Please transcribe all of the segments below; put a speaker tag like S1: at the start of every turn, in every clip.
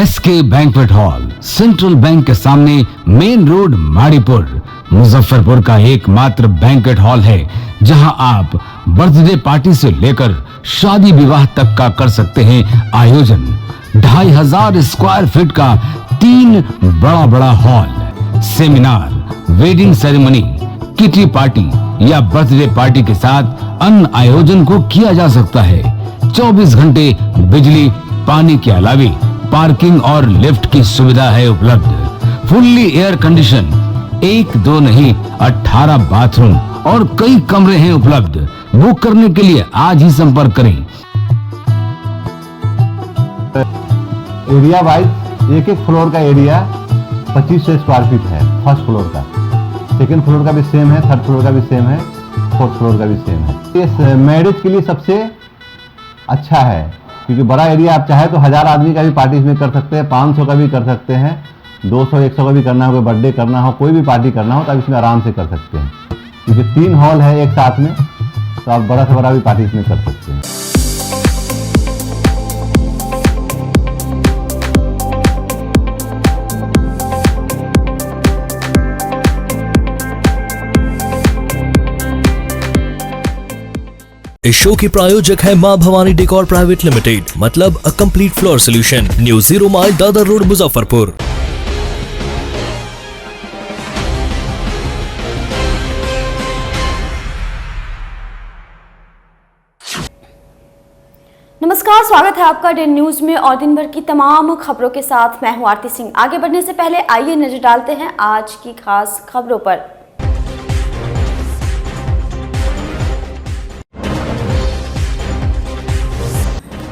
S1: SK banquet hall, central bank के सामने, main road, Maripur, Muzaffarpur का एकमात्र बैंक्वेट हॉल है जहां आप बर्थडे पार्टी से लेकर शादी विवाह तक का कर सकते हैं आयोजन। 2500 स्क्वायर फीट का 3 बड़ा hall, seminar, wedding ceremony, kitty party या बर्थडे पार्टी के साथ अन्य आयोजन को किया जा सकता है। 24 घंटे बिजली पानी के अलावे पार्किंग और लिफ्ट की सुविधा है उपलब्ध। फुल्ली एयर कंडीशन, 1 2 नहीं 18 बाथरूम और कई कमरे हैं उपलब्ध। बुक करने के लिए आज ही संपर्क करें।
S2: एरिया वाइज एक फ्लोर का एरिया 2500 स्क्वायर फीट है। फर्स्ट फ्लोर का, सेकंड फ्लोर का भी सेम है, थर्ड फ्लोर का भी सेम है, फोर्थ फ्लोर का भी सेम है। ये मैरिज के लिए सबसे अच्छा है क्योंकि बड़ा एरिया, आप चाहे तो 1000 आदमी का भी पार्टी इसमें कर सकते हैं, 500 का भी कर सकते हैं, 200 100 का भी करना हो, कोई बर्थडे करना हो, कोई भी पार्टी करना हो तो आप इसमें आराम से कर सकते हैं क्योंकि 3 हॉल है एक साथ में, तो आप बड़ा से बड़ा भी पार्टी इसमें कर सकते हैं।
S3: इस शो के प्रायोजक है मां भवानी डेकोर प्राइवेट लिमिटेड, मतलब a complete floor solution, new 0 mile Dadar road, Muzaffarpur.
S4: नमस्कार, स्वागत है आपका डे न्यूज में और दिन भर की तमाम खबरों के साथ मैं हूं आरती सिंह। आगे बढ़ने से पहले आइए नजर डालते हैं आज की खास खबरों पर।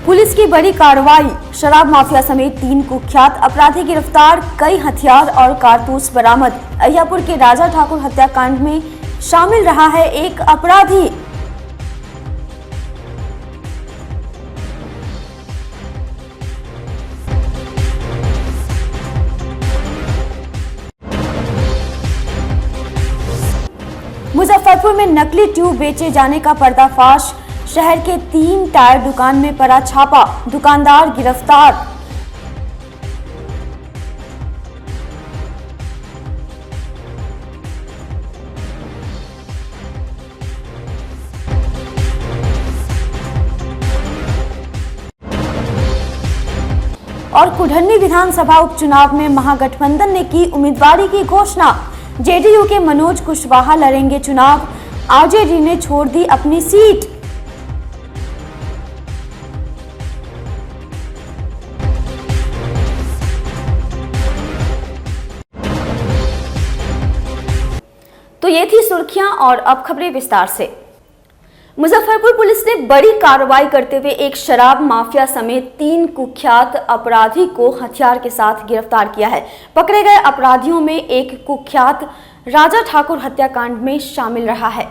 S4: पुलिस की बड़ी कार्रवाई, शराब माफिया समेत 3 कुख्यात अपराधी गिरफ्तार, कई हथियार और कारतूस बरामद। अय्यापुर के राजा ठाकुर हत्याकांड में शामिल रहा है एक अपराधी। मुजफ्फरपुर में नकली ट्यूब बेचे जाने का पर्दाफाश, शहर के 3 टायर दुकान में पड़ा छापा, दुकानदार गिरफ्तार। और कुढ़नी विधानसभा उपचुनाव में महागठबंधन ने की उम्मीदवारी की घोषणा, जेडीयू के मनोज कुशवाहा लड़ेंगे चुनाव, आरजेडी ने छोड़ दी अपनी सीट। तो ये थी सुर्खियां और अब खबरें विस्तार से। मुजफ्फरपुर पुलिस ने बड़ी कार्रवाई करते हुए एक शराब माफिया समेत 3 कुख्यात अपराधी को हथियार के साथ गिरफ्तार किया है। पकड़े गए अपराधियों में एक कुख्यात राजा ठाकुर हत्याकांड में शामिल रहा है।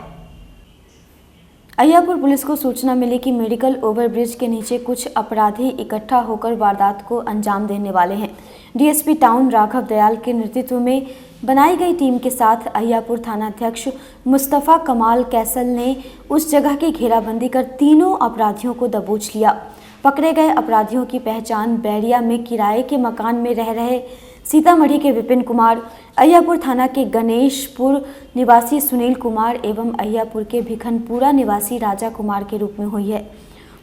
S4: अय्यापुर पुलिस को सूचना मिली कि मेडिकल ओवरब्रिज के नीचे कुछ अपराधी इकट्ठा होकर वारदात को अंजाम देने वाले हैं। डीएसपी टाउन राघव दयाल के नेतृत्व में बनाई गई टीम के साथ अय्यापुर थानाध्यक्ष मुस्तफा कमाल कैसल ने उस जगह की घेराबंदी कर तीनों अपराधियों को दबोच लिया। पकड़े गए अपराधियों की पहचान बैरिया में किराए के मकान में रह रहे सीतामढ़ी के विपिन कुमार, अय्यापुर थाना के गणेशपुर निवासी सुनील कुमार एवं अय्यापुर के भिखनपुरा निवासी राजा कुमार के रूप में हुई है।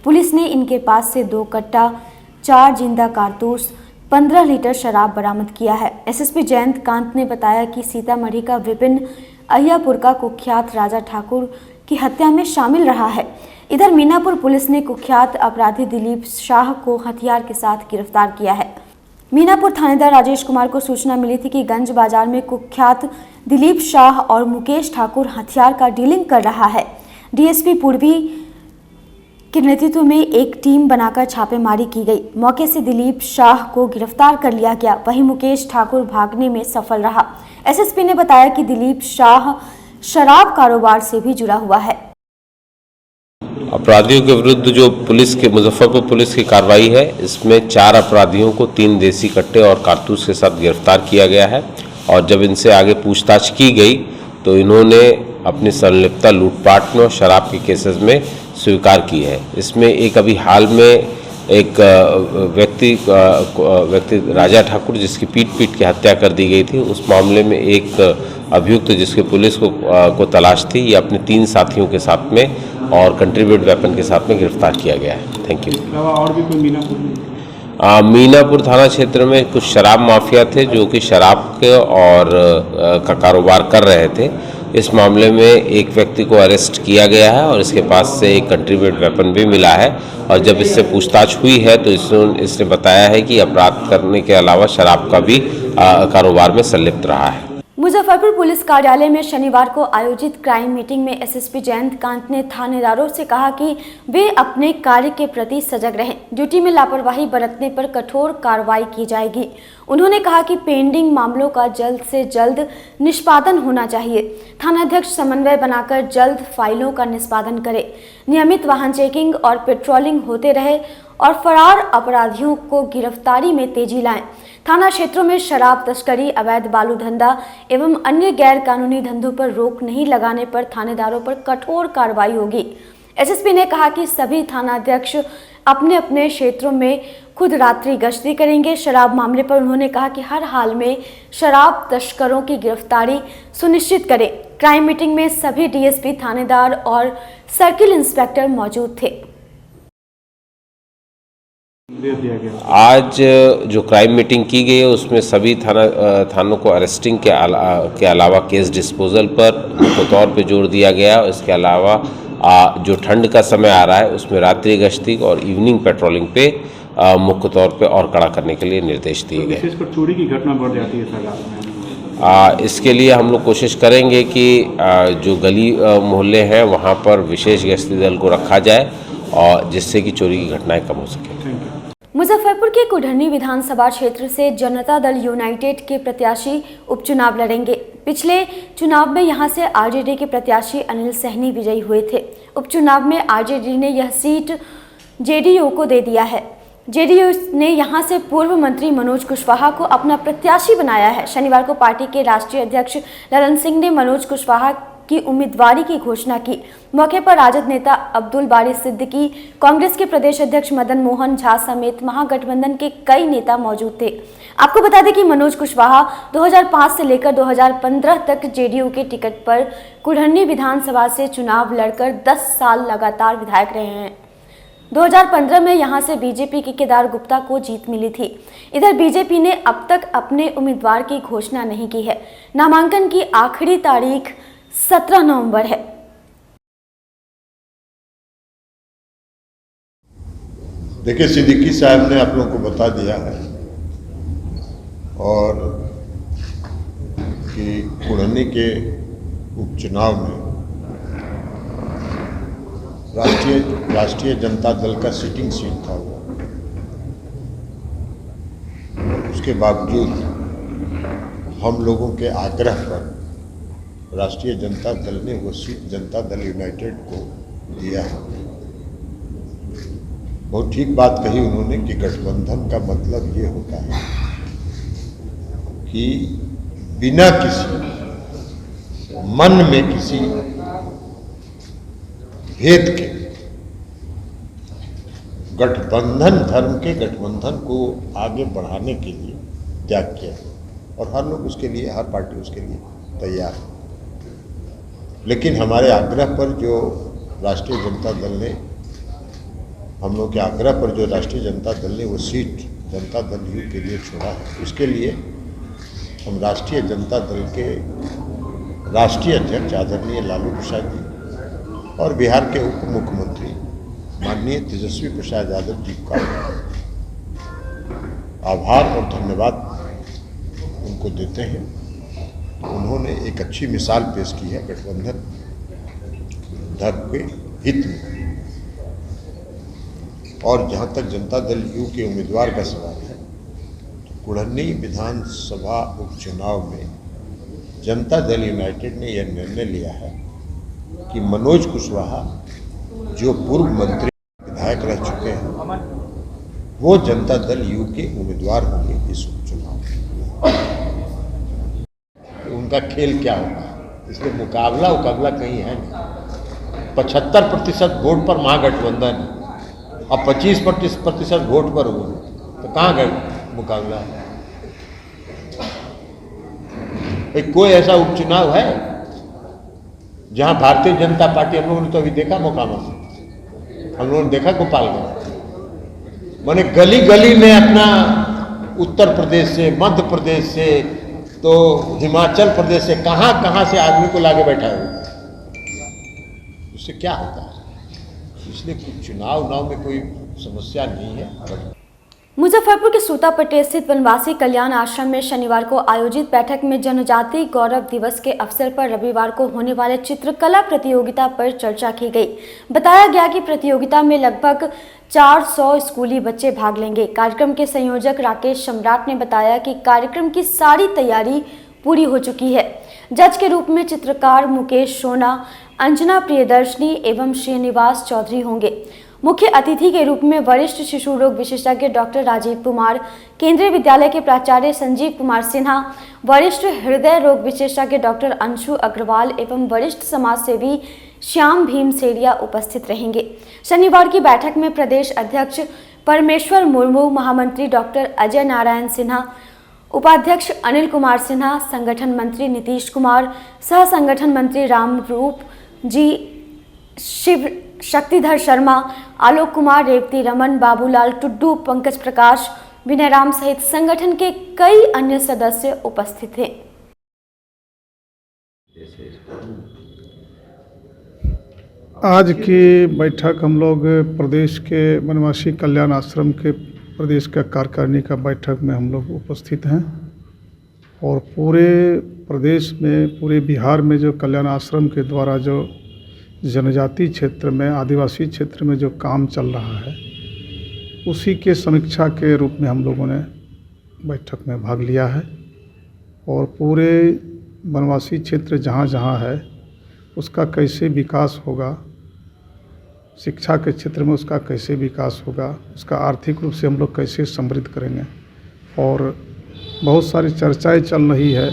S4: पुलिस ने इनके पास से 2 कट्टा, 4 जिंदा कारतूस, 15 लीटर शराब बरामद किया है। एसएसपी जयंत कांत ने बताया कि सीतामढ़ी का विपिन अय्यापुर का कुख्यात राजा ठाकुर की हत्या में शामिल रहा है। इधर मीनापुर पुलिस ने कुख्यात अपराधी दिलीप शाह को हथियार के साथ गिरफ्तार किया है। मीनापुर थानेदार राजेश कुमार को सूचना मिली थी कि गंज बाजार में कुख्यात दिलीप शाह और मुकेश ठाकुर हथियार का डीलिंग कर रहा है। डीएसपी पूर्वी के नेतृत्व में एक टीम बनाकर छापेमारी की गई। मौके से दिलीप शाह को गिरफ्तार कर लिया गया, वहीं मुकेश ठाकुर भागने में सफल रहा। एसएसपी ने बताया कि दिलीप शाह शराब कारोबार से भी जुड़ा हुआ है।
S5: अपराधियों के विरुद्ध जो पुलिस के मुजफ्फरपुर पुलिस की कार्रवाई है, इसमें 4 अपराधियों को 3 देसी कट्टे और कारतूस के साथ गिरफ्तार किया गया है और जब इनसे आगे पूछताछ की गई तो इन्होंने अपनी संलिप्तता लूटपाट में और शराब के केसेस में स्वीकार की है। इसमें एक अभी हाल में एक व्यक्ति राजा ठाकुर जिसकी पीट के हत्या कर दी गई थी, उस मामले में एक अभियुक्त जिसके पुलिस को तलाश थी, ये अपने 3 साथियों के साथ में और कंट्रीब्यूट वेपन के साथ में गिरफ्तार किया गया है। Thank you.
S6: और भी कोई
S5: मीनापुर थाना क्षेत्र में कुछ शराब माफिया थे जो कि शराब के और का कारोबार कर रहे थे। इस मामले में एक व्यक्ति को अरेस्ट किया गया है और इसके पास से एक कंट्रीब्यूट वेपन भी मिला है और जब इससे पूछताछ हुई है तो इसने बताया है कि अपराध करने के अलावा शराब का भी कारोबार में संलिप्त रहा है।
S4: मुजफ्फरपुर पुलिस कार्यालय में शनिवार को आयोजित क्राइम मीटिंग में एसएसपी जयंत कांत ने थानेदारों से कहा कि वे अपने कार्य के प्रति सजग रहें, ड्यूटी में लापरवाही बरतने पर कठोर कार्रवाई की जाएगी। उन्होंने कहा कि पेंडिंग मामलों का जल्द से जल्द निष्पादन होना चाहिए। थानाध्यक्ष समन्वय बनाकर जल्द फाइलों का निष्पादन करे, नियमित वाहन चेकिंग और पेट्रोलिंग होते रहे और फरार अपराधियों को गिरफ्तारी में तेजी लाएं। थाना क्षेत्रों में शराब तस्करी, अवैध बालू धंधा एवं अन्य गैर कानूनी धंधों पर रोक नहीं लगाने पर थानेदारों पर कठोर कार्रवाई होगी। एसएसपी ने कहा कि सभी थानाध्यक्ष अपने अपने क्षेत्रों में खुद रात्रि गश्ती करेंगे। शराब मामले पर उन्होंने कहा कि हर हाल में शराब तस्करों की गिरफ्तारी सुनिश्चित करें। क्राइम मीटिंग में सभी डीएसपी, थानेदार और सर्किल इंस्पेक्टर मौजूद थे।
S5: आज जो क्राइम मीटिंग की गई है उसमें सभी थानों को अरेस्टिंग के अलावा केस डिस्पोजल पर मुख्य तौर पे जोर दिया गया है। इसके अलावा जो ठंड का समय आ रहा है उसमें रात्रि गश्ती और इवनिंग पेट्रोलिंग पे मुख्य तौर पे और कड़ा करने के लिए निर्देश दिए गए।
S6: विशेषकर चोरी की घटना बढ़ जाती है सर।
S5: इसके लिए हम लोग कोशिश करेंगे कि जो गली मोहल्ले हैं वहाँ पर विशेष गश्ती दल को रखा जाए और जिससे कि चोरी की घटनाएं कम हो सके।
S4: मुजफ्फरपुर के कुढ़नी विधानसभा क्षेत्र से जनता दल यूनाइटेड के प्रत्याशी उपचुनाव लड़ेंगे। पिछले चुनाव में यहां से आरजेडी के प्रत्याशी अनिल सहनी विजयी हुए थे। उपचुनाव में आरजेडी ने यह सीट जेडीयू को दे दिया है। जेडीयू ने यहां से पूर्व मंत्री मनोज कुशवाहा को अपना प्रत्याशी बनाया है। शनिवार को पार्टी के राष्ट्रीय अध्यक्ष ललन सिंह ने मनोज कुशवाहा की उम्मीदवारी की घोषणा की। मौके पर राजद नेता अब्दुल बारी सिद्दीकी, कांग्रेस के प्रदेश अध्यक्ष मदन मोहन झा समेत महागठबंधन के कई नेता मौजूद थे। आपको बता दें कि मनोज कुशवाहा 2005 से लेकर 2015 तक जेडीयू के टिकट पर कुढ़नी विधानसभा से चुनाव लड़कर 10 साल लगातार विधायक रहे हैं। 2015 में यहां से बीजेपी के केदार गुप्ता को जीत मिली थी। इधर बीजेपी ने अब तक अपने उम्मीदवार की घोषणा नहीं की है। नामांकन की आखिरी तारीख 17 नवंबर है।
S7: देखिए, सिद्दीकी साहब ने आप लोगों को बता दिया है और कि कुढ़नी के उपचुनाव में राष्ट्रीय जनता दल का सिटिंग सीट था वो, उसके बावजूद हम लोगों के आग्रह पर राष्ट्रीय जनता दल ने वो सीट जनता दल यूनाइटेड को दिया है। बहुत ठीक बात कही उन्होंने कि गठबंधन का मतलब ये होता है कि बिना किसी मन में किसी भेद के गठबंधन को आगे बढ़ाने के लिए त्याग किया और हर लोग उसके लिए, हर पार्टी उसके लिए तैयार है। लेकिन हमारे आग्रह पर जो राष्ट्रीय जनता दल ने, हम लोग के आग्रह पर जो राष्ट्रीय जनता दल ने वो सीट जनता दल यू के लिए छोड़ा है, उसके लिए हम राष्ट्रीय जनता दल के राष्ट्रीय अध्यक्ष आदरणीय लालू प्रसाद जी और बिहार के उप मुख्यमंत्री माननीय तेजस्वी प्रसाद यादव जी का आभार और धन्यवाद उनको देते हैं। उन्होंने एक अच्छी मिसाल पेश की है गठबंधन धर्म के हित में। और जहाँ तक जनता दल यू के उम्मीदवार का सवाल है, तो कुढ़नी विधानसभा उपचुनाव में जनता दल यूनाइटेड ने यह निर्णय लिया है कि मनोज कुशवाहा जो पूर्व मंत्री विधायक रह चुके हैं वो जनता दल यू के उम्मीदवार होंगे इस उपचुनाव में। उनका खेल क्या होगा, इसलिए मुकाबला कहीं है नहीं। 75% वोट पर महागठबंधन है अब 25% वोट पर हुए तो कहाँ गए मुकाबला? कोई ऐसा उपचुनाव है जहां भारतीय जनता पार्टी, हम लोगों ने तो अभी देखा मोकामा से, हम लोगों ने देखा गोपालगंज, माने गली गली में अपना उत्तर प्रदेश से, मध्य प्रदेश से, तो हिमाचल प्रदेश से, कहां कहां से आदमी को लाके बैठा है। उससे क्या होता है? इसलिए चुनाव में कोई समस्या नहीं है।
S4: मुजफ्फरपुर के सूतापट्टी स्थित वनवासी कल्याण आश्रम में शनिवार को आयोजित बैठक में जनजातीय गौरव दिवस के अवसर पर रविवार को होने वाले चित्रकला प्रतियोगिता पर चर्चा की गई। बताया गया कि प्रतियोगिता में लगभग 400 स्कूली बच्चे भाग लेंगे। कार्यक्रम के संयोजक राकेश सम्राट ने बताया कि कार्यक्रम की सारी तैयारी पूरी हो चुकी है। जज के रूप में चित्रकार मुकेश सोना, अंजना प्रियदर्शनी एवं श्रीनिवास चौधरी होंगे। मुख्य अतिथि के रूप में वरिष्ठ शिशु रोग विशेषज्ञ डॉक्टर राजीव कुमार, केंद्रीय विद्यालय के प्राचार्य संजीव कुमार सिन्हा, वरिष्ठ हृदय रोग विशेषज्ञ डॉक्टर अंशु अग्रवाल एवं वरिष्ठ समाज सेवी श्याम भीम सेरिया उपस्थित रहेंगे। शनिवार की बैठक में प्रदेश अध्यक्ष परमेश्वर मुर्मू, महामंत्री डॉक्टर अजय नारायण सिन्हा, उपाध्यक्ष अनिल कुमार सिन्हा, संगठन मंत्री नीतीश कुमार, सह संगठन मंत्री रामरूप जी, शिव शक्तिधर शर्मा, आलोक कुमार, रेवती रमन, बाबूलाल टुड्डू, पंकज प्रकाश, विनय राम सहित संगठन के कई अन्य सदस्य उपस्थित थे।
S8: आज की बैठक हम लोग प्रदेश के वनवासी कल्याण आश्रम के प्रदेश का कार्यकारिणी का बैठक में हम लोग उपस्थित हैं और पूरे प्रदेश में, पूरे बिहार में जो कल्याण आश्रम के द्वारा जो जनजातीय क्षेत्र में, आदिवासी क्षेत्र में जो काम चल रहा है, उसी के समीक्षा के रूप में हम लोगों ने बैठक में भाग लिया है और पूरे वनवासी क्षेत्र जहाँ जहाँ है उसका कैसे विकास होगा, शिक्षा के क्षेत्र में उसका कैसे विकास होगा, उसका आर्थिक रूप से हम लोग कैसे समृद्ध करेंगे, और बहुत सारी चर्चाएं चल रही है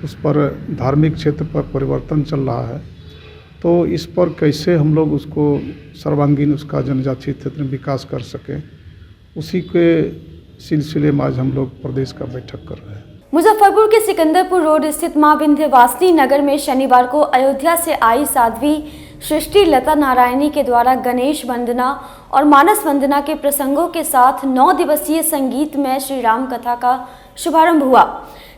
S8: उस पर। धार्मिक क्षेत्र पर परिवर्तन चल रहा है, तो इस पर कैसे हम लोग उसको सर्वांगीण उसका जनजातीय क्षेत्र में विकास कर सकें, उसी के सिलसिले में आज हम लोग प्रदेश का बैठक कर रहे हैं।
S4: मुजफ्फरपुर के सिकंदरपुर रोड स्थित मां विंध्यवासिनी नगर में शनिवार को अयोध्या से आई साध्वी सृष्टि लता नारायणी के द्वारा गणेश वंदना और मानस वंदना के प्रसंगों के साथ 9 दिवसीय संगीतमय श्री राम कथा का शुभारंभ हुआ।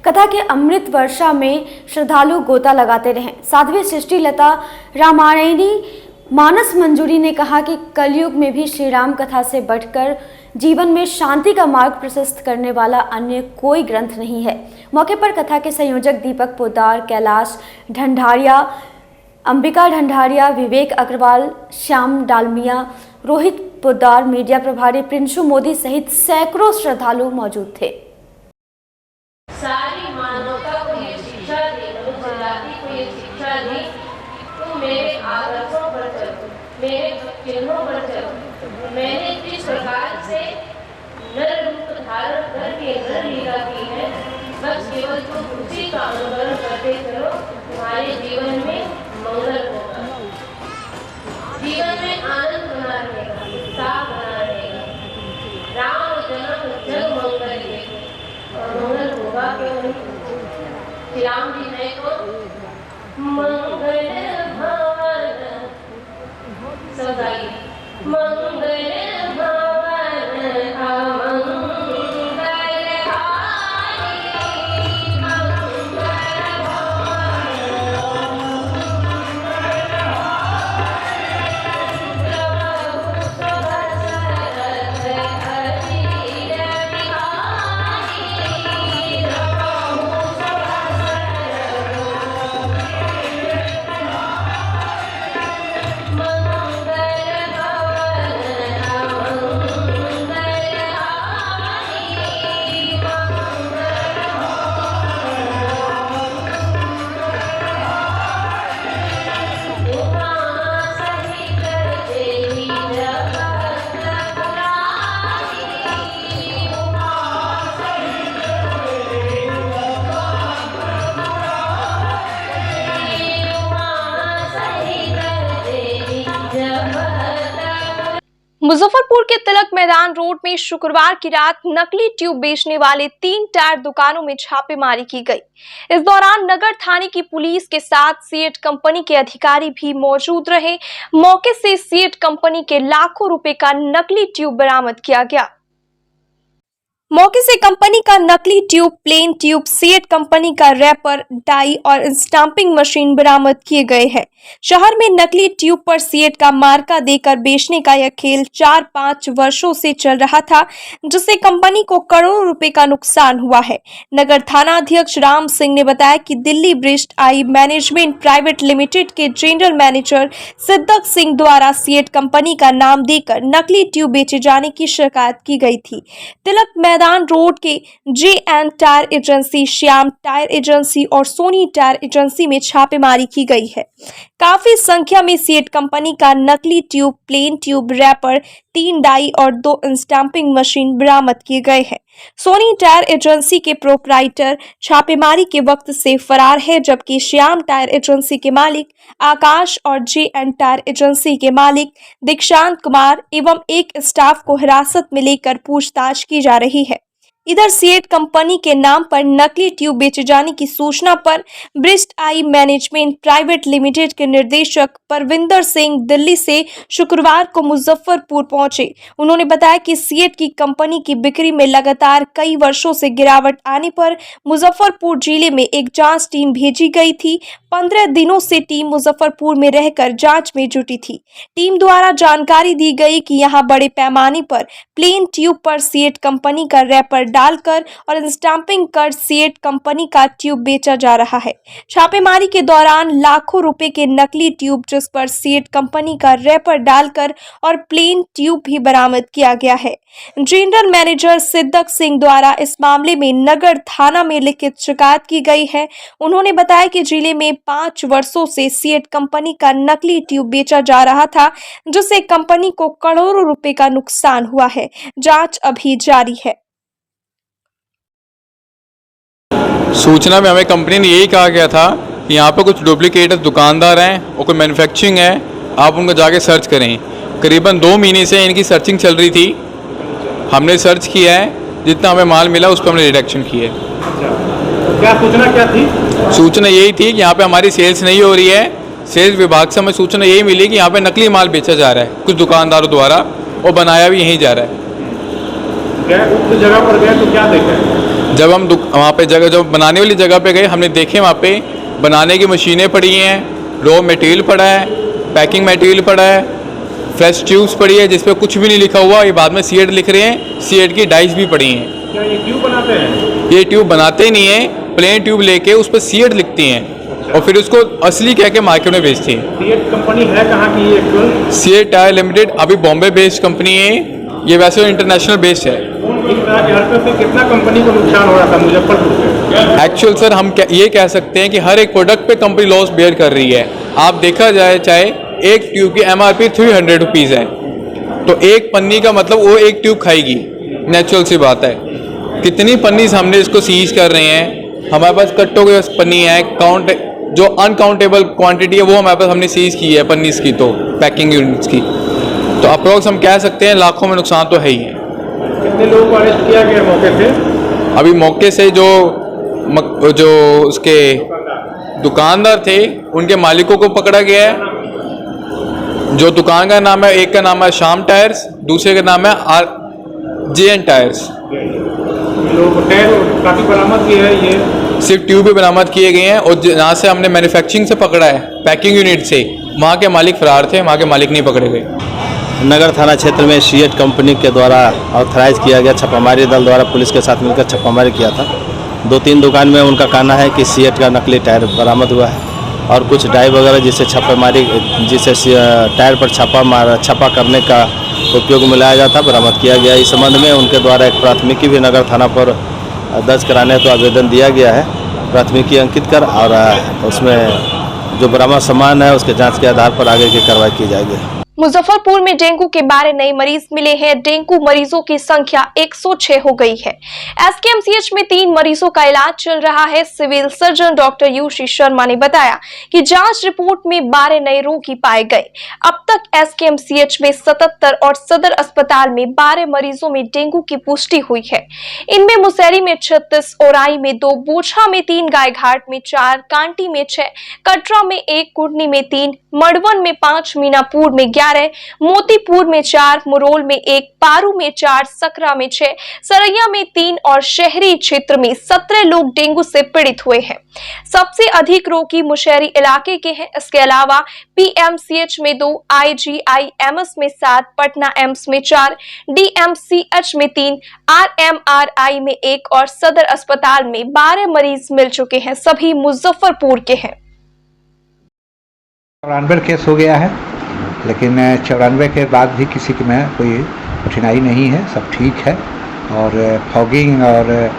S4: कथा के अमृत वर्षा में श्रद्धालु गोता लगाते रहे। साध्वी सृष्टि लता रामायणी मानस मंजूरी ने कहा कि कलयुग में भी श्री राम कथा से बढ़कर जीवन में शांति का मार्ग प्रशस्त करने वाला अन्य कोई ग्रंथ नहीं है। मौके पर कथा के संयोजक दीपक पोद्दार, कैलाश ढंढारिया, अंबिका ढंढारिया, विवेक अग्रवाल, श्याम डालमिया, रोहित पोद्दार, मीडिया प्रभारी प्रिंशु मोदी सहित सैकड़ों श्रद्धालु मौजूद थे।
S9: सारी मानवता को ये शिक्षा दी, मनुष्य जाति को ये शिक्षा दी, तुम मेरे आदर्शों पर चलो, मेरे चिन्हों पर चलो। मैंने जिस प्रकार से नर रूप धारण करके नर लीला की है, बस केवल तुम उसी का अनुकरण करते चलो, तुम्हारे जीवन में मंगल होगा, जीवन में आनंद बना रहेगा, उत्साह बना रहेगा। राम जन्म जग मंगल है और मंगल होगा क्यों नहीं। श्री राम जी ने को मंगल भवन सदाई, मंगल भवन अमंगल मंगल भवन
S10: मुजफ्फरपुर के तिलक मैदान रोड में शुक्रवार की रात नकली ट्यूब बेचने वाले 3 टायर दुकानों में छापेमारी की गई। इस दौरान नगर थाने की पुलिस के साथ सीएट कंपनी के अधिकारी भी मौजूद रहे। मौके से सीएट कंपनी के लाखों रुपए का नकली ट्यूब बरामद किया गया। मौके से कंपनी का नकली tube, plain tube, CEAT company का रैपर, डाई और स्टाम्पिंग मशीन बरामद किए गए हैं। शहर में नकली ट्यूब पर सीएट का मार्का देकर बेचने का यह खेल 4-5 वर्षों से चल रहा था, जिससे कंपनी को करोड़ों रुपए का नुकसान हुआ है। नगर थाना अध्यक्ष राम सिंह ने बताया कि दिल्ली ब्रिस्ट आई मैनेजमेंट प्राइवेट लिमिटेड के जनरल मैनेजर सिद्दक सिंह द्वारा सीएट कंपनी का नाम देकर नकली ट्यूब बेचे जाने की शिकायत की गई थी। तिलक मैदान रोड के JN. Tyre agency, Shyam tyre agency और सोनी टायर एजेंसी में छापेमारी की गई है। काफी संख्या में सीएट कंपनी का नकली tube, plain tube, wrapper, 3 die और 2 स्टाम्पिंग मशीन बरामद किए गए हैं। सोनी टायर एजेंसी के प्रोपराइटर छापेमारी के वक्त से फरार है, जबकि श्याम टायर एजेंसी के मालिक आकाश और जे.एन. टायर एजेंसी के मालिक दीक्षांत कुमार एवं एक स्टाफ को हिरासत में लेकर पूछताछ की जा रही है। इधर सीएट कंपनी के नाम पर नकली ट्यूब बेचे जाने की सूचना पर ब्रिस्ट आई मैनेजमेंट प्राइवेट लिमिटेड के निदेशक परविंदर सिंह दिल्ली से शुक्रवार को मुजफ्फरपुर पहुंचे। उन्होंने बताया कि सीएट की कंपनी की बिक्री में लगातार कई वर्षों से गिरावट आने पर मुजफ्फरपुर जिले में एक जांच टीम भेजी गई थी। 15 दिनों से टीम मुजफ्फरपुर में रहकर जांच में जुटी थी। टीम द्वारा जानकारी दी गई कि यहां बड़े पैमाने पर प्लेन ट्यूब पर सीएट कंपनी का रैपर डालकर और स्टाम्पिंग कर सीएट कंपनी का ट्यूब बेचा जा रहा है। छापेमारी के दौरान लाखों रुपए के नकली ट्यूब, जिस पर सीएट कंपनी का रैपर डालकर और प्लेन ट्यूब भी बरामद किया गया है। जनरल मैनेजर सिद्दक सिंह द्वारा इस मामले में नगर थाना में लिखित शिकायत की गई है। उन्होंने बताया कि जिले में 5 वर्षों से सीएट कंपनी का नकली ट्यूब बेचा जा रहा था, जिससे कंपनी को करोड़ों रुपए का नुकसान हुआ है। जांच अभी जारी है।
S11: सूचना में हमें कंपनी ने यही कहा गया था कि यहाँ पर कुछ डुप्लीकेट दुकानदार हैं और कोई मैन्युफैक्चरिंग है, आप उनको जाके सर्च करें। करीबन 2 महीने से इनकी सर्चिंग चल रही थी। हमने सर्च किया है, जितना हमें माल मिला उस पर हमने डिटेक्शन की है।
S6: क्या सूचना क्या थी?
S11: सूचना यही थी कि यहाँ पे हमारी सेल्स नहीं हो रही है। सेल्स विभाग से हमें सूचना यही मिली कि यहाँ पे नकली माल बेचा जा रहा है कुछ दुकानदारों द्वारा, और बनाया भी यहीं जा रहा है।
S6: उस जगह पर गए तो क्या देखा?
S11: जब हम वहाँ पे जब बनाने वाली जगह पे गए, हमने देखे वहाँ पे बनाने की मशीनें पड़ी हैं, रॉ मटेरियल पड़ा है, पैकिंग मटेरियल पड़ा है, फ्रेश ट्यूब्स पड़ी है जिस पे कुछ भी नहीं लिखा हुआ। ये बाद में सीएट लिख रहे हैं, सीएट की डाइस भी पड़ी हैं।
S6: क्या ये ट्यूब बनाते हैं?
S11: ये ट्यूब बनाते ही नहीं है, प्लेन ट्यूब लेके उस पर सीएट लिखती हैं और फिर उसको असली कह के मार्केट में बेचती हैं।
S6: सीएट कंपनी है कहाँ की ये?
S11: सीएट टायर लिमिटेड अभी बॉम्बे बेस्ड कंपनी है। ये वैसे इंटरनेशनल बेस्ड है।
S6: कितना कंपनी को नुकसान हो रहा था मुजफ्फरपुर से?
S11: एक्चुअल सर हम ये कह सकते हैं कि हर एक प्रोडक्ट पे कंपनी लॉस बेयर कर रही है। आप देखा जाए, चाहे एक ट्यूब की MRP 300 रुपीज़ है, तो एक पन्नी का मतलब वो एक ट्यूब खाएगी, नेचुरल सी बात है। कितनी पन्नी हमने इसको सीज कर रहे हैं। हमारे पास कट्टों की पन्नी है, काउंट जो अनकाउंटेबल क्वांटिटी है वो हमारे पास हमने सीज की है पन्नीस की, तो पैकिंग यूनिट्स की। तो अप्रोक्स हम कह सकते हैं लाखों में नुकसान तो है ही है।
S6: कितने लोगों को अरेस्ट किया गया मौके से?
S11: अभी मौके से जो उसके दुकानदार थे उनके मालिकों को पकड़ा गया है। जो दुकान का नाम है, एक का नाम है श्याम टायर्स, दूसरे का नाम है जे.एन. टायर्स।
S6: काफी बरामद किए हैं। ये
S11: सिर्फ ट्यूब भी बरामद किए गए हैं, और जहाँ से हमने मैन्युफैक्चरिंग से पकड़ा है, पैकिंग यूनिट से, वहाँ के मालिक फरार थे, वहाँ के मालिक नहीं पकड़े गए।
S12: नगर थाना क्षेत्र में सीएट कंपनी के द्वारा ऑथराइज किया गया छापामारी दल द्वारा पुलिस के साथ मिलकर छापामारी किया था। 2-3 दुकान में उनका कहना है कि सीएट का नकली टायर बरामद हुआ है, और कुछ डाई वगैरह जिससे टायर पर छापा करने का उपयोग में लाया जाता बरामद किया गया। इस संबंध में उनके द्वारा एक प्राथमिकी भी नगर थाना पर दर्ज कराने तो आवेदन दिया गया है। प्राथमिकी अंकित कर और उसमें जो बरामद सामान है उसके जाँच के आधार पर आगे की कार्रवाई की जाएगी।
S10: मुजफ्फरपुर में डेंगू के 12 नए मरीज मिले हैं। डेंगू मरीजों की संख्या 106 हो गई है। एसकेएमसीएच में 3 मरीजों का इलाज चल रहा है। सिविल सर्जन डॉक्टर यूशी शर्मा ने बताया कि जांच रिपोर्ट में 12 नए रोगी पाए गए। अब तक एसकेएमसीएच में 77 और सदर अस्पताल में 12 मरीजों में डेंगू की पुष्टि हुई है। इनमें मुसहरी में 36, ओराई में 2, बोछा में 3, गायघाट में 4, कांटी में 6, कटरा में 1, कुर्नी में 3, मड़वन में 5, मीनापुर में 11, मोतीपुर में 4, मुरोल में 1, पारू में 4, सकरा में 6, सरैया में 3 और शहरी क्षेत्र में 17 लोग डेंगू से पीड़ित हुए हैं। सबसे अधिक रोगी मुशहरी इलाके के हैं। इसके अलावा पीएमसीएच में 2, आईजीआईएमएस में 7, पटना एम्स में 4, डीएमसीएच में 3, आरएमआरआई में 1 और सदर अस्पताल में 12 मरीज मिल चुके हैं। सभी मुजफ्फरपुर के हैं।
S13: 94 केस हो गया है, लेकिन 94 के बाद भी किसी में कोई कठिनाई नहीं है, सब ठीक है। और फॉगिंग और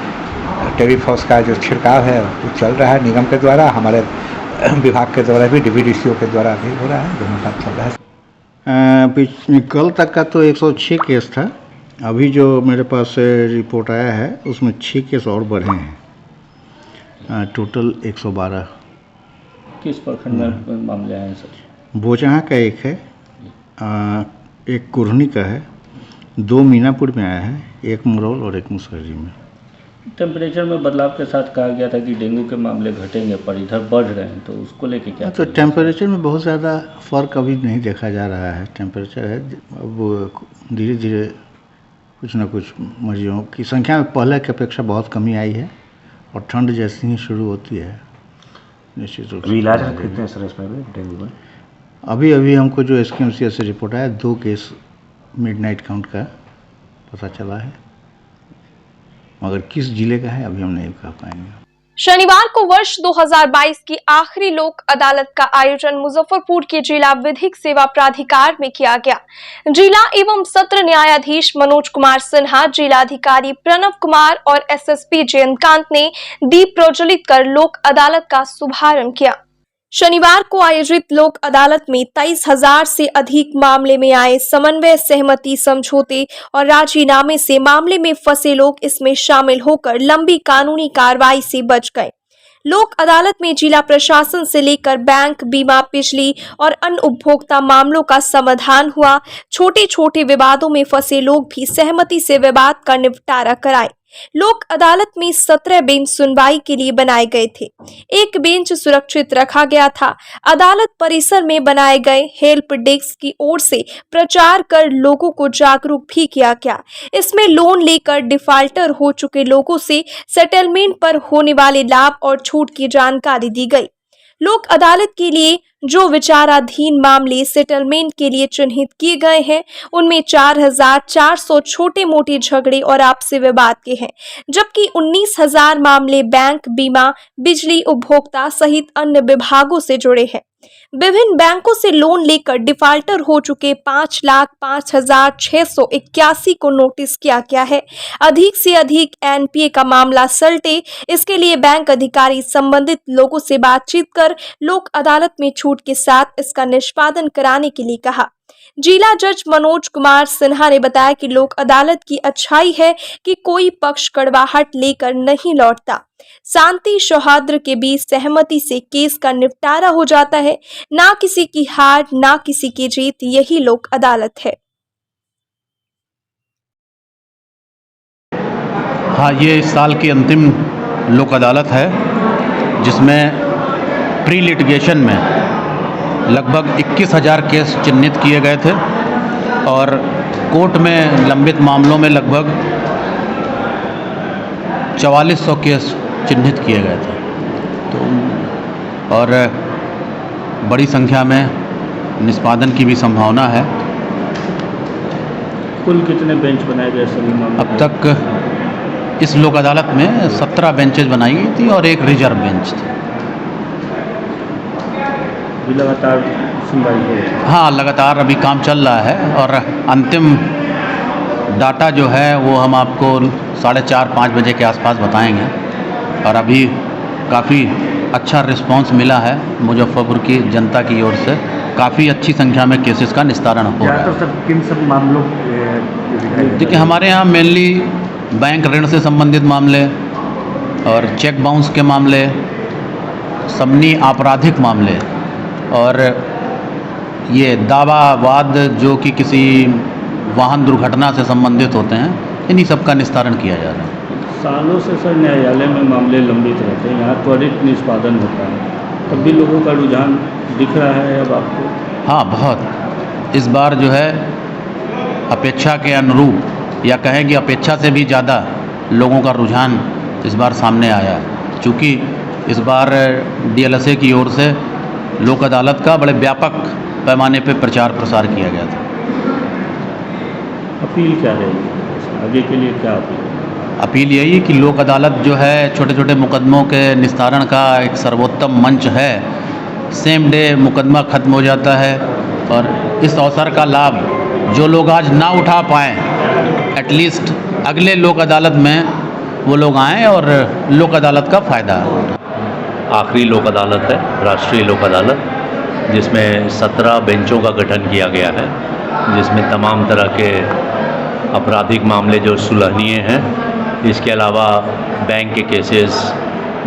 S13: टेबीफॉस का जो छिड़काव है वो चल रहा है निगम के द्वारा, हमारे विभाग के द्वारा भी, डीवीडीसीओ के द्वारा भी हो रहा है, दोनों का चल रहा है। कल तक का तो 106 केस था। अभी जो मेरे पास रिपोर्ट आया है उसमें 6 केस और बढ़े हैं, टोटल 112।
S14: किस प्रखंड में मामले आए हैं सर?
S13: बोचहा का एक है, एक कुरहनी का है, 2 मीनापुर में आया है, एक मुरौल और एक मुसहरी में।
S14: टेम्परेचर में बदलाव के साथ कहा गया था कि डेंगू के मामले घटेंगे, पर इधर बढ़ रहे हैं, तो उसको लेके क्या?
S13: तो टेम्परेचर में बहुत ज़्यादा फ़र्क अभी नहीं देखा जा रहा है। टेम्परेचर है, अब धीरे धीरे कुछ ना कुछ मरीजों की संख्या में पहले की अपेक्षा बहुत कमी आई है, और ठंड जैसे ही शुरू होती है निश्चित रूप से।
S14: इलाज कितने सर इसमें डेंगू में?
S13: अभी हमको जो एसकेएमसीएच से रिपोर्ट आया, 2 केस मिडनाइट काउंट का पता चला है, मगर किस जिले का है अभी हम नहीं कह पाएंगे।
S10: शनिवार को वर्ष 2022 की आखिरी लोक अदालत का आयोजन मुजफ्फरपुर के जिला विधिक सेवा प्राधिकार में किया गया। जिला एवं सत्र न्यायाधीश मनोज कुमार सिन्हा, जिलाधिकारी प्रणव कुमार और एसएसपी जयंतकांत ने दीप प्रज्वलित कर लोक अदालत का शुभारंभ किया। शनिवार को आयोजित लोक अदालत में 23,000 से अधिक मामले में आए समन्वय, सहमति, समझौते और राजीनामे से मामले में फंसे लोग इसमें शामिल होकर लंबी कानूनी कार्रवाई से बच गए। लोक अदालत में जिला प्रशासन से लेकर बैंक, बीमा, बिजली और अन्य उपभोक्ता मामलों का समाधान हुआ। छोटे छोटे विवादों में फंसे लोग भी सहमति से विवाद का निपटारा कराए। लोक अदालत में 17 बेंच सुनवाई के लिए बनाए गए थे। एक बेंच सुरक्षित रखा गया था। अदालत परिसर में बनाए गए हेल्प डेस्क की ओर से प्रचार कर लोगों को जागरूक भी किया गया। इसमें लोन लेकर डिफाल्टर हो चुके लोगों से सेटलमेंट पर होने वाले लाभ और छूट की जानकारी दी गई। लोक अदालत के लिए जो विचाराधीन मामले सेटलमेंट के लिए चिन्हित किए गए हैं, उनमें 4,400 छोटे मोटे झगड़े और आपसी विवाद के हैं, जबकि 19,000 मामले बैंक, बीमा, बिजली, उपभोक्ता सहित अन्य विभागों से जुड़े हैं। विभिन्न बैंकों से लोन लेकर डिफाल्टर हो चुके 5,05,681 को नोटिस किया गया है। अधिक से अधिक एनपीए का मामला सलटे, इसके लिए बैंक अधिकारी संबंधित लोगों से बातचीत कर लोक अदालत में छूट के साथ इसका निष्पादन कराने के लिए कहा। जिला जज मनोज कुमार सिन्हा ने बताया कि लोक अदालत की अच्छाई है कि कोई पक्ष कड़वाहट लेकर नहीं लौटता। शांति सौहार्द के बीच सहमति से केस का निपटारा हो जाता है। ना किसी की हार, ना किसी की जीत, यही लोक अदालत है।
S15: हाँ, ये इस साल की अंतिम लोक अदालत है, जिसमें प्री लिटिगेशन में लगभग 21,000 केस चिन्हित किए गए थे और कोर्ट में लंबित मामलों में लगभग 4400 केस चिन्हित किए गए थे। तो और बड़ी संख्या में निष्पादन की भी संभावना है।
S14: कुल कितने बेंच बनाए गए सभी मामलों?
S15: अब तक इस लोक अदालत में 17 बेंचेज बनाई गई थी और एक रिजर्व बेंच थी।
S14: लगातार सुनवाई हो रही है?
S15: हाँ, लगातार अभी काम चल रहा है और अंतिम डाटा जो है वो हम आपको 4:30-5 बजे के आसपास बताएंगे। और अभी काफ़ी अच्छा रिस्पांस मिला है मुजफ्फरपुर की जनता की ओर से। काफ़ी अच्छी संख्या में केसेस का निस्तारण हो रहा है।
S14: सब किन सब मामलों
S15: देखिए, हमारे यहाँ मेनली बैंक ऋण से संबंधित मामले और चेक बाउंस के मामले, समनी आपराधिक मामले और ये दावा वाद जो कि किसी वाहन दुर्घटना से संबंधित होते हैं, इन्हीं सब का निस्तारण किया जा रहा है।
S14: सालों से सर न्यायालय में मामले लंबित रहते हैं, यहाँ त्वरित निष्पादन होता है, तब भी लोगों का रुझान दिख रहा है अब आपको?
S15: हाँ, बहुत। इस बार जो है अपेक्षा के अनुरूप या कहें कि अपेक्षा से भी ज़्यादा लोगों का रुझान इस बार सामने आया है, चूँकि इस बार DLSA की ओर से लोक अदालत का बड़े व्यापक पैमाने पर प्रचार प्रसार किया गया था।
S14: अपील क्या रहेगी आगे के लिए, क्या अपील?
S15: अपील यही है कि लोक अदालत जो है छोटे छोटे मुकदमों के निस्तारण का एक सर्वोत्तम मंच है। सेम डे मुकदमा खत्म हो जाता है और इस अवसर का लाभ जो लोग आज ना उठा पाएँ, एटलीस्ट अगले लोक अदालत में वो लोग आएँ और लोक अदालत का फ़ायदा।
S16: आखिरी लोक अदालत है, राष्ट्रीय लोक अदालत, जिसमें 17 बेंचों का गठन किया गया है, जिसमें तमाम तरह के आपराधिक मामले जो सुलहनीय हैं, इसके अलावा बैंक के केसेस,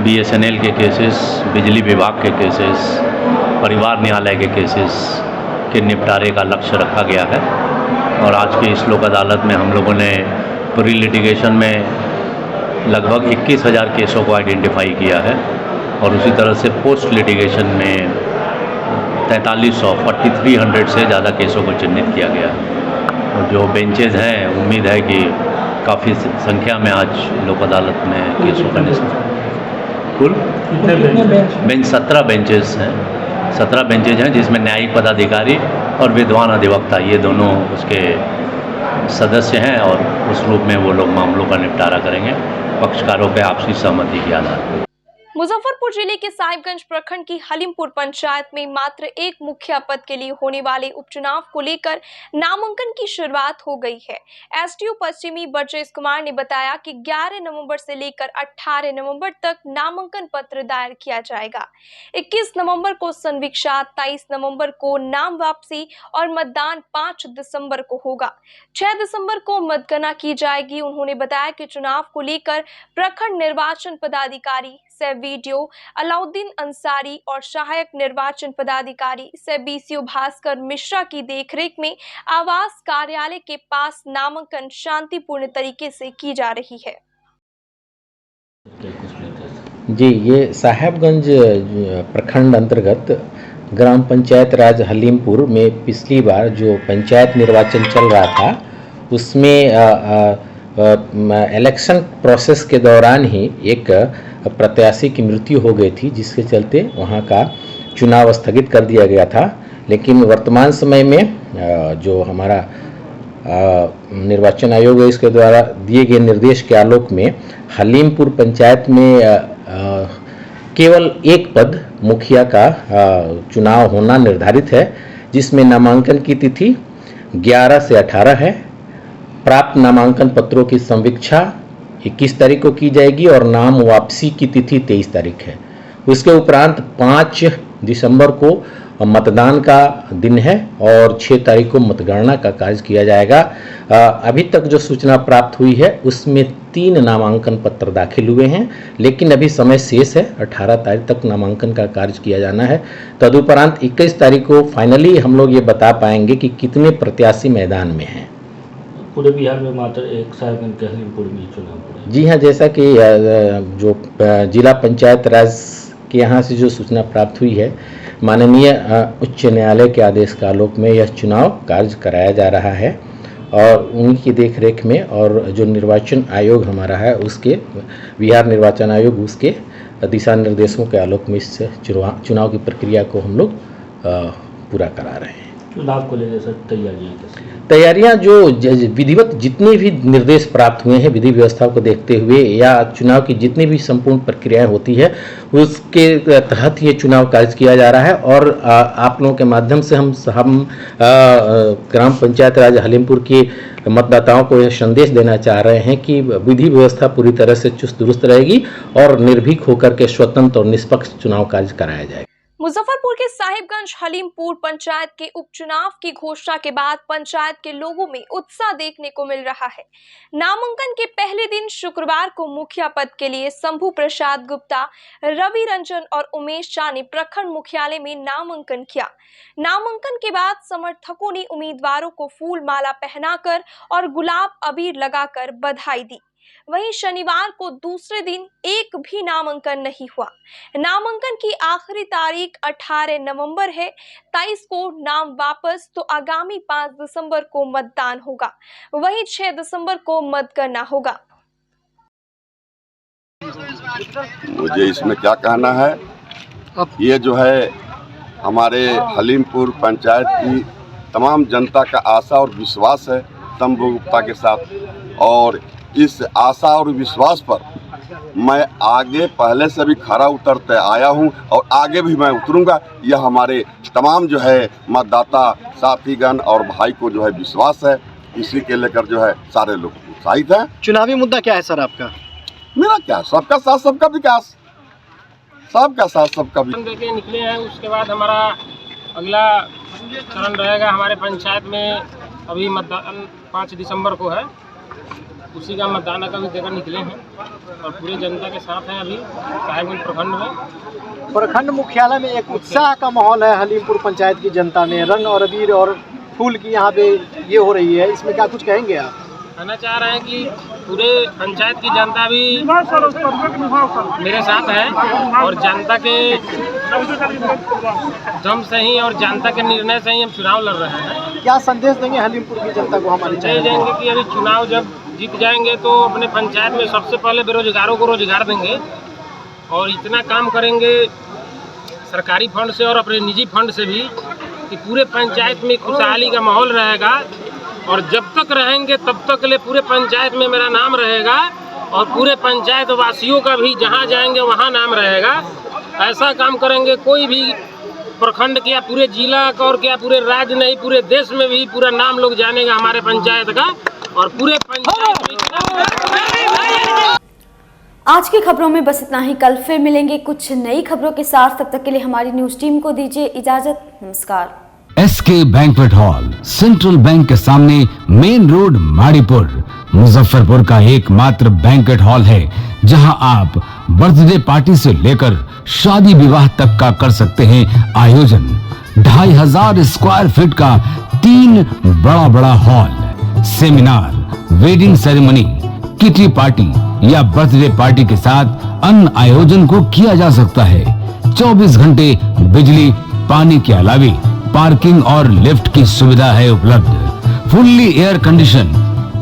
S16: BSNL के केसेस, बिजली विभाग के केसेस, परिवार न्यायालय के केसेस के निपटारे का लक्ष्य रखा गया है। और आज के इस लोक अदालत में हम लोगों ने प्री लिटिगेशन में लगभग 21,000 केसों को आइडेंटिफाई किया है और उसी तरह से पोस्ट लिटिगेशन में 4300 से ज़्यादा केसों को चिन्हित किया गया है। और जो बेंचेज हैं, उम्मीद है कि काफ़ी संख्या में आज लोक अदालत में केसों का निस्तारण। कुल बेंच 17 बेंचेस हैं, 17 बेंचेज हैं, जिसमें न्यायिक पदाधिकारी और विद्वान अधिवक्ता ये दोनों उसके सदस्य हैं और उस रूप में वो लोग मामलों का निपटारा करेंगे पक्षकारों के आपसी सहमति के आधार पर।
S10: मुजफ्फरपुर जिले के साहिबगंज प्रखंड की हलीमपुर पंचायत में मात्र एक मुखिया पद के लिए होने वाले उपचुनाव को लेकर नामांकन की शुरुआत हो गई है। SDO पश्चिमी ब्रजेश कुमार ने बताया कि 11 नवंबर से लेकर 18 नवंबर तक नामांकन पत्र दायर किया जाएगा। 21 नवंबर को संवीक्षा, 23 नवंबर को नाम वापसी और मतदान 5 दिसंबर को होगा। 6 दिसंबर को मतगणना की जाएगी। उन्होंने बताया कि चुनाव को लेकर प्रखंड निर्वाचन पदाधिकारी से वीडियो अलाउद्दीन अंसारी और सहायक निर्वाचन पदाधिकारी से BCO भास्कर मिश्रा की देखरेख में आवास कार्यालय के पास नामांकन शांतिपूर्ण तरीके से की जा रही है।
S17: जी, ये साहेबगंज प्रखंड अंतर्गत ग्राम पंचायत राज हलीमपुर में पिछली बार जो पंचायत निर्वाचन चल रहा था, उसमें इलेक्शन प्रोसेस के दौरान ही एक प्रत्याशी की मृत्यु हो गई थी, जिसके चलते वहां का चुनाव स्थगित कर दिया गया था। लेकिन वर्तमान समय में जो हमारा निर्वाचन आयोग है, इसके द्वारा दिए गए निर्देश के आलोक में हलीमपुर पंचायत में केवल एक पद मुखिया का चुनाव होना निर्धारित है, जिसमें नामांकन की तिथि 11 से 18 है। प्राप्त नामांकन पत्रों की संवीक्षा 21 तारीख को की जाएगी और नाम वापसी की तिथि 23 तारीख है। उसके उपरांत 5 दिसंबर को मतदान का दिन है और 6 तारीख को मतगणना का कार्य किया जाएगा। अभी तक जो सूचना प्राप्त हुई है उसमें 3 नामांकन पत्र दाखिल हुए हैं, लेकिन अभी समय शेष है। 18 तारीख तक नामांकन का कार्य किया जाना है। तदुपरांत 21 तारीख को फाइनली हम लोग ये बता पाएंगे कि कितने प्रत्याशी मैदान में हैं।
S14: पूरे बिहार में मात्र एक साहिबगंज के हलीमपुर में चुनाव।
S17: जी हाँ, जैसा कि जो जिला पंचायत राज के यहाँ से जो सूचना प्राप्त हुई है, माननीय उच्च न्यायालय के आदेश के आलोक में यह चुनाव कार्य कराया जा रहा है और उन्हीं की देखरेख में, और जो निर्वाचन आयोग हमारा है उसके बिहार निर्वाचन आयोग उसके दिशा निर्देशों के आलोक में इस चुनाव की प्रक्रिया को हम लोग पूरा करा रहे हैं।
S14: चुनाव को लेकर सर
S17: तैयारियां जो विधिवत जितने भी निर्देश प्राप्त हुए हैं विधि व्यवस्था को देखते हुए या चुनाव की जितनी भी संपूर्ण प्रक्रियाएं होती है उसके तहत ये चुनाव कार्य किया जा रहा है। और आप लोगों के माध्यम से हम ग्राम पंचायत राज हलीमपुर के मतदाताओं को यह संदेश देना चाह रहे हैं कि विधि व्यवस्था पूरी तरह से चुस्त दुरुस्त रहेगी और निर्भीक होकर के स्वतंत्र और निष्पक्ष चुनाव कार्य कराया जाएगा।
S10: मुजफ्फरपुर के साहिबगंज हलीमपुर पंचायत के उपचुनाव की घोषणा के बाद पंचायत के लोगों में उत्साह देखने को मिल रहा है। नामांकन के पहले दिन शुक्रवार को मुखिया पद के लिए शंभू प्रसाद गुप्ता, रवि रंजन और उमेश शाह ने प्रखंड मुख्यालय में नामांकन किया। नामांकन के बाद समर्थकों ने उम्मीदवारों को फूल माला पहनाकर और गुलाब अबीर लगाकर बधाई दी। वहीं शनिवार को दूसरे दिन एक भी नामांकन नहीं हुआ। नामांकन की आखिरी तारीख 18 नवंबर है। 23 को नाम वापस तो आगामी 5 दिसंबर को मतदान होगा। वहीं 6 दिसंबर को मतगणना होगा।
S18: मुझे इसमें क्या कहना है, ये जो है हमारे हलीमपुर पंचायत की तमाम जनता का आशा और विश्वास है शंभू गुप्ता के साथ, और इस आशा और विश्वास पर मैं आगे पहले से भी खरा उतरते आया हूं और आगे भी मैं उतरूंगा। यह हमारे तमाम जो है मतदाता साथीगण और भाई को जो है विश्वास है, इसी के लेकर जो है सारे लोग उत्साहित हैं।
S19: चुनावी मुद्दा क्या है सर आपका?
S18: मेरा क्या, सबका साथ सबका विकास, सबका साथ सबका विकास।
S6: देके निकले हैं। उसके बाद हमारा अगला चरण रहेगा हमारे पंचायत में। अभी मतदान 5 दिसंबर को है, उसी का मतदान का भी देकर निकले हैं और पूरे जनता के साथ हैं। अभी साहिबगंज प्रखंड में,
S19: प्रखंड मुख्यालय में एक उत्साह का माहौल है। हलीमपुर पंचायत की जनता में रंग और अबीर और फूल की यहाँ पे ये हो रही है, इसमें क्या कुछ कहेंगे आप?
S6: कहना चाह रहे हैं कि पूरे पंचायत की जनता भी मेरे साथ है और जनता के दम से ही और जनता के निर्णय से ही हम चुनाव लड़ रहे हैं।
S19: क्या संदेश देंगे हलीमपुर की जनता को हमारे?
S6: देंगे कि अभी चुनाव जब जीत जाएंगे तो अपने पंचायत में सबसे पहले बेरोजगारों को रोजगार देंगे और इतना काम करेंगे सरकारी फंड से और अपने निजी फंड से भी कि पूरे पंचायत में खुशहाली का माहौल रहेगा। और जब तक रहेंगे तब तक के लिए पूरे पंचायत में मेरा नाम रहेगा और पूरे पंचायत वासियों का भी जहां जाएंगे वहां नाम रहेगा। ऐसा काम करेंगे, कोई भी प्रखंड क्या पूरे जिला का और क्या पूरे राज्य नहीं पूरे देश में भी पूरा नाम लोग जानेगा हमारे पंचायत का और पूरे पंचायत में।
S4: आज की खबरों में बस इतना ही। कल फिर मिलेंगे कुछ नई खबरों के साथ। तब तक के लिए हमारी न्यूज टीम को दीजिए इजाजत। नमस्कार।
S1: SK banquet hall, central bank के सामने, मेन रोड, माड़ीपुर, मुजफ्फरपुर का एकमात्र बैंक्वेट हॉल है जहां आप बर्थडे पार्टी से लेकर शादी विवाह तक का कर सकते हैं आयोजन। 2500 स्क्वायर फीट का 3 बड़ा hall, seminar, wedding ceremony, kitty party या बर्थडे पार्टी के साथ अन्य आयोजन को किया जा सकता है। 24 घंटे बिजली पानी के अलावे पार्किंग और लिफ्ट की सुविधा है उपलब्ध। फुल्ली एयर कंडीशन,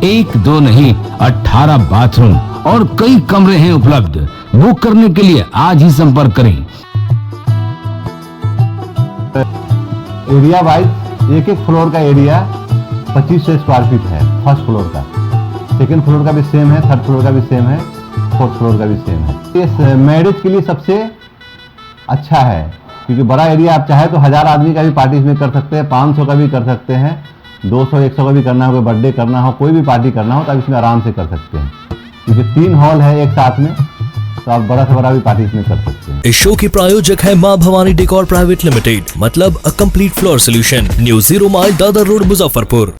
S1: 1 2 नहीं 18 बाथरूम और कई कमरे हैं उपलब्ध। बुक करने के लिए आज ही संपर्क करें।
S2: एरिया वाइज एक फ्लोर का एरिया 2500 स्क्वायर फीट है। फर्स्ट फ्लोर का, सेकंड फ्लोर का भी सेम है, थर्ड फ्लोर का भी सेम है, फोर्थ फ्लोर का भी सेम है। ये मैरिज के लिए सबसे अच्छा है क्योंकि बड़ा एरिया, आप चाहे तो 1000 आदमी का भी पार्टी इसमें कर सकते हैं, 500 का भी कर सकते हैं, 200-100 का भी करना हो, कोई बर्थडे करना हो, कोई भी पार्टी करना हो तो आप इसमें आराम से कर सकते हैं क्योंकि 3 हॉल है एक साथ में, तो आप बड़ा से बड़ा भी पार्टी इसमें कर सकते हैं।
S3: इस शो की प्रायोजक है मां भवानी डेकोर प्राइवेट लिमिटेड, मतलब a complete floor solution, new 0 mile Dadar road, Muzaffarpur.